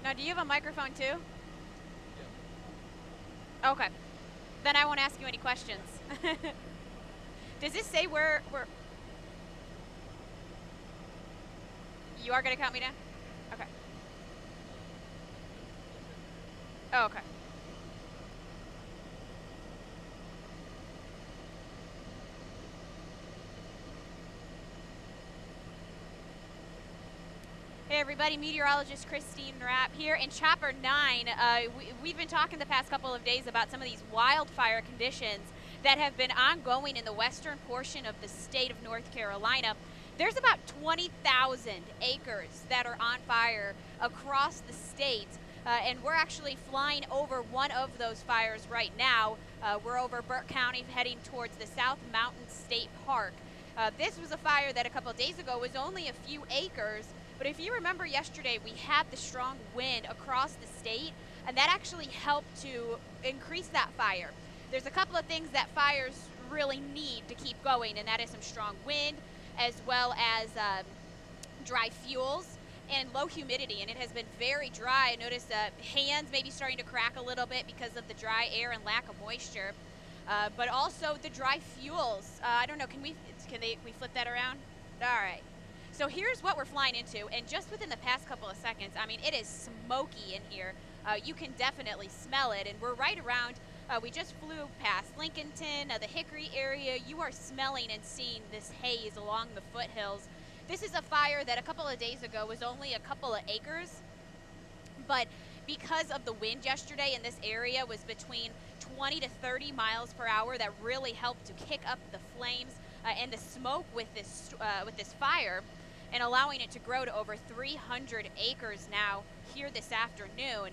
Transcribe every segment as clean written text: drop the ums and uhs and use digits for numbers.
Now, do you have a microphone too? Yeah. Okay. Then I won't ask you any questions. Does this say where you are going to count me down? Okay. Oh, okay. Hey everybody, meteorologist Christine Rapp here in Chopper 9. We've been talking the past couple of days about some of these wildfire conditions that have been ongoing in the western portion of the state of North Carolina. There's about 20,000 acres that are on fire across the state. And we're actually flying over one of those fires right now. We're over Burke County heading towards the South Mountain State Park. This was a fire that a couple of days ago was only a few acres, but if you remember yesterday, we had the strong wind across the state, and that actually helped to increase that fire. There's a couple of things that fires really need to keep going, and that is some strong wind, as well as dry fuels and low humidity. And it has been very dry. I noticed hands maybe starting to crack a little bit because of the dry air and lack of moisture. But also the dry fuels. I don't know. Can we flip that around? All right. So here's what we're flying into, and just within the past couple of seconds, I mean, it is smoky in here. You can definitely smell it, and we're right around. We just flew past Lincolnton, the Hickory area. You are smelling and seeing this haze along the foothills. This is a fire that a couple of days ago was only a couple of acres, but because of the wind yesterday in this area was between 20 to 30 miles per hour, that really helped to kick up the flames and the smoke with this fire, and allowing it to grow to over 300 acres now here this afternoon.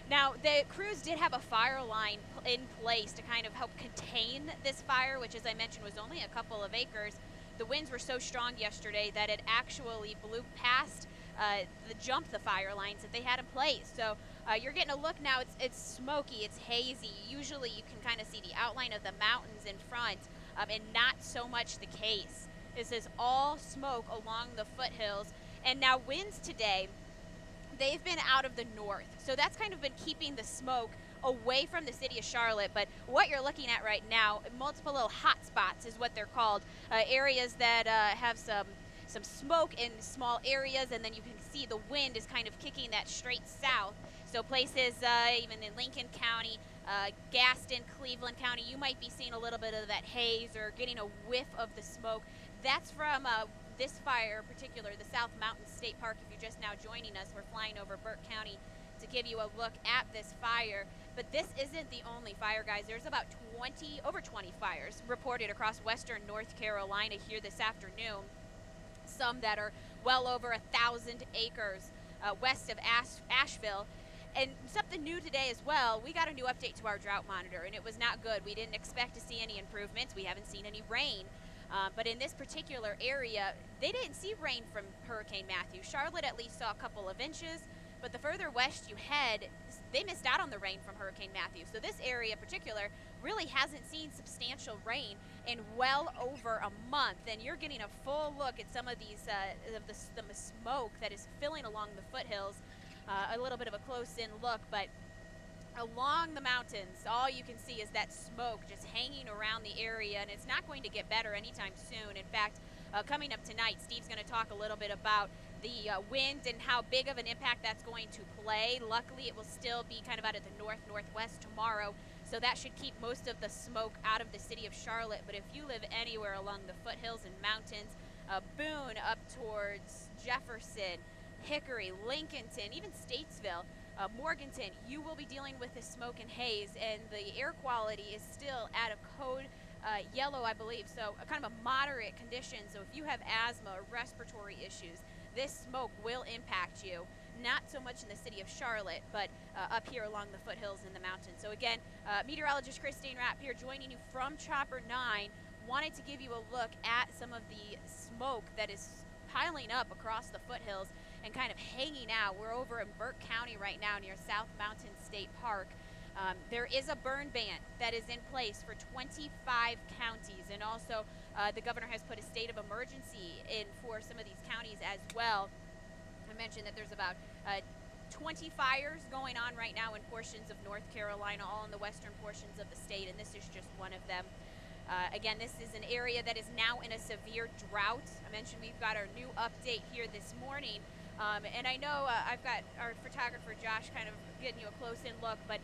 Now, the crews did have a fire line in place to kind of help contain this fire, which, as I mentioned, was only a couple of acres. The winds were so strong yesterday that it actually blew past the fire lines that they had in place. So you're getting a look now. It's smoky, it's hazy. Usually you can kind of see the outline of the mountains in front, and not so much the case. This is all smoke along the foothills. And now winds today, they've been out of the north. So that's kind of been keeping the smoke away from the city of Charlotte. But what you're looking at right now, multiple little hot spots is what they're called, areas that have some smoke in small areas, and then you can see the wind is kind of kicking that straight south. So places even in Lincoln County, Gaston, Cleveland County, you might be seeing a little bit of that haze or getting a whiff of the smoke. That's from this fire in particular, the South Mountain State Park. If you're just now joining us, we're flying over Burke County to give you a look at this fire. But this isn't the only fire, guys. There's about over 20 fires reported across western North Carolina here this afternoon. Some that are well over 1,000 acres west of Asheville. And something new today as well, we got a new update to our drought monitor, and it was not good. We didn't expect to see any improvements. We haven't seen any rain. But in this particular area, they didn't see rain from Hurricane Matthew. Charlotte at least saw a couple of inches, but the further west you head, they missed out on the rain from Hurricane Matthew. So this area in particular really hasn't seen substantial rain in well over a month. And you're getting a full look at some of these, the smoke that is filling along the foothills. A little bit of a close-in look, but along the mountains, all you can see is that smoke just hanging around the area, and it's not going to get better anytime soon. In fact, coming up tonight, Steve's going to talk a little bit about the wind and how big of an impact that's going to play. Luckily, it will still be kind of out of the northwest tomorrow, so that should keep most of the smoke out of the city of Charlotte. But if you live anywhere along the foothills and mountains, Boone up towards Jefferson, Hickory, Lincolnton, even Statesville, Morganton, you will be dealing with this smoke and haze, and the air quality is still at a code yellow, I believe, so a kind of a moderate condition. So if you have asthma or respiratory issues, this smoke will impact you. Not so much in the city of Charlotte, but up here along the foothills in the mountains. So again, meteorologist Christine Rapp here joining you from Chopper 9. Wanted to give you a look at some of the smoke that is piling up across the foothills and kind of hanging out. We're over in Burke County right now near South Mountain State Park. There is a burn ban that is in place for 25 counties, and also the governor has put a state of emergency in for some of these counties as well. I mentioned that there's about 20 fires going on right now in portions of North Carolina, all in the western portions of the state, and this is just one of them. Again, this is an area that is now in a severe drought. I mentioned we've got our new update here this morning. And I know I've got our photographer Josh kind of getting you a close-in look, but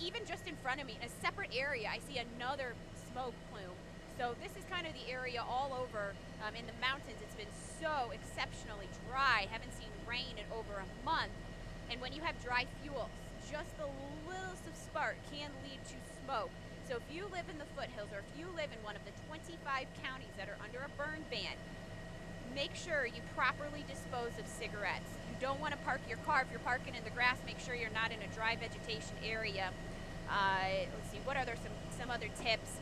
even just in front of me, in a separate area, I see another smoke plume. So this is kind of the area all over in the mountains. It's been so exceptionally dry. Haven't seen rain in over a month. And when you have dry fuels, just the littlest of spark can lead to smoke. So if you live in the foothills, or if you live in one of the 25 counties that are under a burn ban, make sure you properly dispose of cigarettes. You don't want to park your car. If you're parking in the grass, make sure you're not in a dry vegetation area. Let's see, what are there some other tips?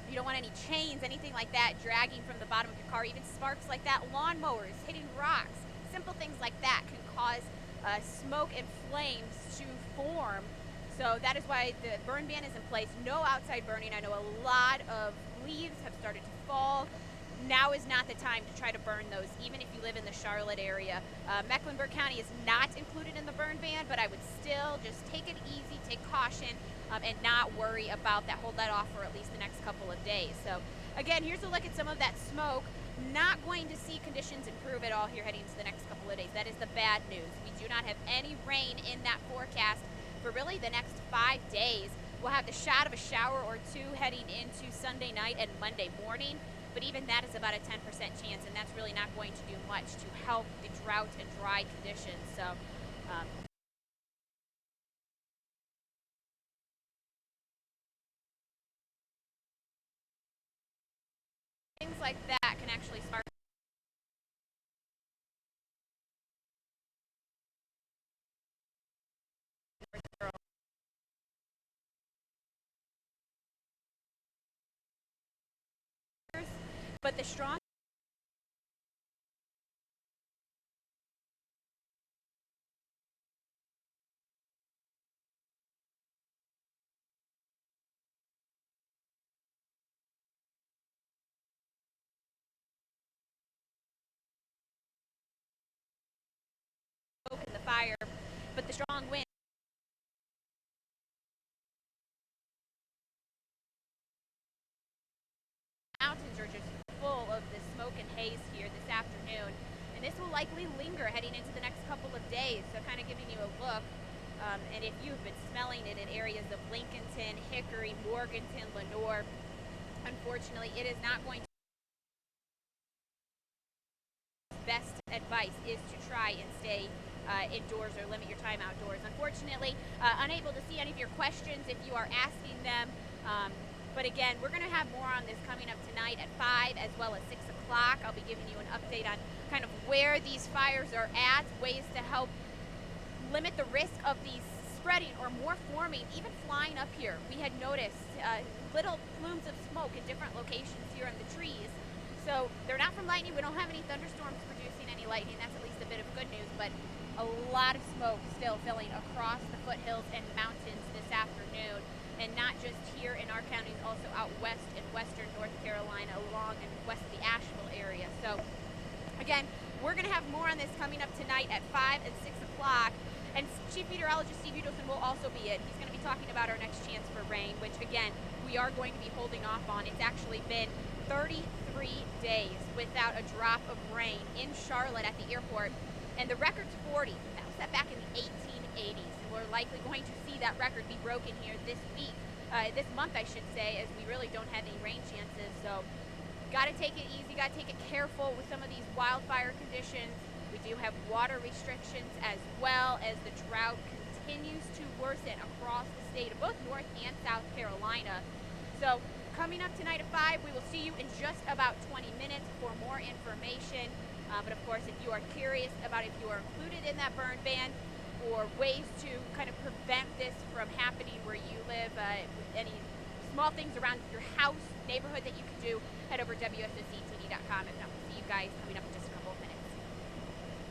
You don't want any chains, anything like that, dragging from the bottom of your car, even sparks like that, lawnmowers, hitting rocks, simple things like that can cause smoke and flames to form. So that is why the burn ban is in place. No outside burning. I know a lot of leaves have started to fall. Now is not the time to try to burn those, even if you live in the Charlotte area. Mecklenburg County is not included in the burn ban, but I would still just take it easy, take caution, and not worry about that. Hold that off for at least the next couple of days. So again, here's a look at some of that smoke. Not going to see conditions improve at all here heading into the next couple of days. That is the bad news. We do not have any rain in that forecast for really the next 5 days. We'll have the shot of a shower or two heading into Sunday night and Monday morning, but even that is about a 10% chance, and that's really not going to do much to help the drought and dry conditions. So things like that can actually spark but the strong smoke and the fire, but the strong wind mountains are just full of the smoke and haze here this afternoon, and this will likely linger heading into the next couple of days. So kind of giving you a look, and if you've been smelling it in areas of Lincolnton, Hickory, Morganton, Lenoir, unfortunately it is not going to. Best advice is to try and stay indoors or limit your time outdoors. Unfortunately, unable to see any of your questions if you are asking them. But again, we're going to have more on this coming up tonight at 5 as well as 6 o'clock. I'll be giving you an update on kind of where these fires are at, ways to help limit the risk of these spreading or more forming, even flying up here. We had noticed little plumes of smoke in different locations here in the trees. So they're not from lightning. We don't have any thunderstorms producing any lightning. That's at least a bit of good news, but a lot of smoke still filling across the foothills and mountains this afternoon. And not just here in our counties, also out west in western North Carolina, along and west of the Asheville area. So again, we're going to have more on this coming up tonight at 5 and 6 o'clock. And Chief Meteorologist Steve Udelson will also be in. He's going to be talking about our next chance for rain, which again, we are going to be holding off on. It's actually been 33 days without a drop of rain in Charlotte at the airport, and the record's 40. That was set back in the 1880s, and we're likely going to see that record be broken here this week, this month I should say, as we really don't have any rain chances. So got to take it easy, got to take it careful with some of these wildfire conditions. We do have water restrictions as well as the drought continues to worsen across the state of both North and South Carolina. So coming up tonight at 5, we will see you in just about 20 minutes for more information. But of course, if you are curious about if you are included in that burn ban or ways to kind of prevent this from happening where you live, any small things around your house, neighborhood that you can do, head over to WSOCTV.com. If not, we'll see you guys coming up in just a